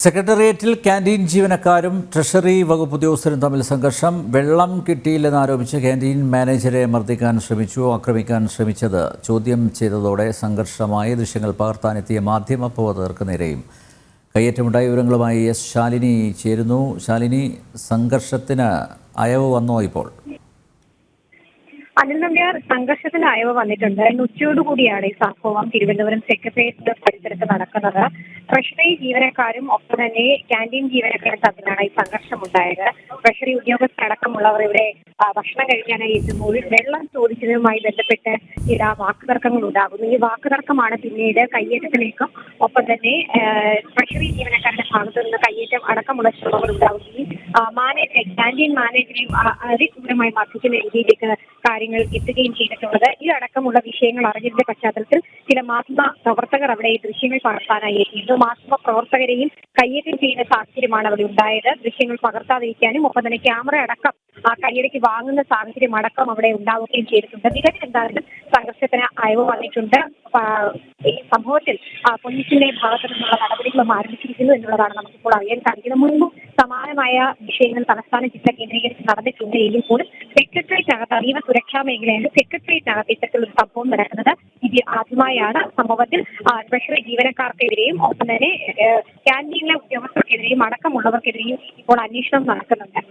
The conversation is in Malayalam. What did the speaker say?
സെക്രട്ടേറിയറ്റിൽ ക്യാന്റീൻ ജീവനക്കാരും ട്രഷറി വകുപ്പ് ഉദ്യോഗസ്ഥരും തമ്മിൽ സംഘർഷം. വെള്ളം കിട്ടിയില്ലെന്നാരോപിച്ച് ക്യാന്റീൻ മാനേജരെ മർദ്ദിക്കാൻ ആക്രമിക്കാൻ ശ്രമിച്ചത് ചോദ്യം ചെയ്തതോടെ സംഘർഷമായി. ദൃശ്യങ്ങൾ പകർത്താനെത്തിയ മാധ്യമപ്രവർത്തകർക്ക് നേരെയും കയ്യേറ്റമുണ്ടായ. വിവരങ്ങളുമായി എസ് ശാലിനി ചേരുന്നു. ശാലിനി, സംഘർഷത്തിന് അയവ് വന്നോ ഇപ്പോൾ? അനിൽ നമ്പ്യാർ, സംഘർഷത്തിന് അയവ് വന്നിട്ടുണ്ട്. ഇന്ന് ഉച്ചയോടുകൂടിയാണ് ഈ സംഭവം തിരുവനന്തപുരം സെക്രട്ടേറിയറ്റ് പരിസരത്ത് നടക്കുന്നത്. ട്രഷറി ജീവനക്കാരും ഒപ്പം തന്നെ ക്യാന്റീൻ ജീവനക്കാരും തമ്മിലാണ് ഈ സംഘർഷം ഉണ്ടായത്. ട്രഷറി ഉദ്യോഗസ്ഥരടക്കമുള്ളവർ ഇവിടെ ഭക്ഷണം കഴിക്കാനായി എത്തുമ്പോൾ വെള്ളം ചോദിച്ചതുമായി ബന്ധപ്പെട്ട് ചില വാക്കുതർക്കങ്ങൾ ഉണ്ടാകുന്നു. ഈ വാക്കുതർക്കമാണ് പിന്നീട് കയ്യേറ്റത്തിലേക്കും ഒപ്പം തന്നെ ട്രഷറി ജീവനക്കാരുടെ ഭാഗത്തു നിന്ന് കയ്യേറ്റം അടക്കമുള്ള ശ്രമങ്ങൾ ഉണ്ടാവുകയും ക്യാന്റീൻ മാനേജരെയും അതിക്രൂരമായി മർദ്ദിക്കുന്ന രീതിയിലേക്ക് കാര്യങ്ങൾ എത്തുകയും ചെയ്തിട്ടുള്ളത്. ഈ അടക്കമുള്ള വിഷയങ്ങൾ അറിഞ്ഞതിന്റെ പശ്ചാത്തലത്തിൽ ചില മാധ്യമ പ്രവർത്തകർ അവിടെ ഈ ദൃശ്യങ്ങൾ പകർത്താനായി എത്തിയിരുന്നു. മാധ്യമ പ്രവർത്തകരെയും കയ്യേറ്റം ചെയ്യുന്ന സാഹചര്യമാണ് അവിടെ ഉണ്ടായത്. ദൃശ്യങ്ങൾ പകർത്താതിരിക്കാനും ഒപ്പം തന്നെ ക്യാമറ അടക്കം കയ്യടക്കി വാങ്ങുന്ന സാഹചര്യം അടക്കം അവിടെ ഉണ്ടാവുകയും ചെയ്തിട്ടുണ്ട്. നിലവിൽ എന്തായാലും സംഘർഷത്തിന് അയവ് വന്നിട്ടുണ്ട്. ഈ സംഭവത്തിൽ പോലീസിന്റെ ഭാഗത്തു നിന്നുള്ള നടപടികളും ആരംഭിച്ചിരിക്കുന്നു എന്നുള്ളതാണ് നമുക്കിപ്പോൾ അറിയാൻ സാധിക്കുന്നത്. മുൻപും സമാനമായ വിഷയങ്ങൾ തലസ്ഥാന ജില്ല കേന്ദ്രീകരിച്ച് നടന്നിട്ടുണ്ട് എങ്കിൽ പോലും സെക്രട്ടേറിയറ്റിനകത്ത് അതീവ സുരക്ഷാ മേഖലയാണ്. സെക്രട്ടേറിയറ്റിനകത്ത് ഇത്തരത്തിലൊരു സംഭവം നടക്കുന്നത് ഇത് ആദ്യമായാണ്. സംഭവത്തിൽ ട്രഷറി ജീവനക്കാർക്കെതിരെയും ഒപ്പം തന്നെ ക്യാന്റീനിലെ ഉദ്യോഗസ്ഥർക്കെതിരെയും അടക്കമുള്ളവർക്കെതിരെയും ഇപ്പോൾ അന്വേഷണം നടക്കുന്നുണ്ട്.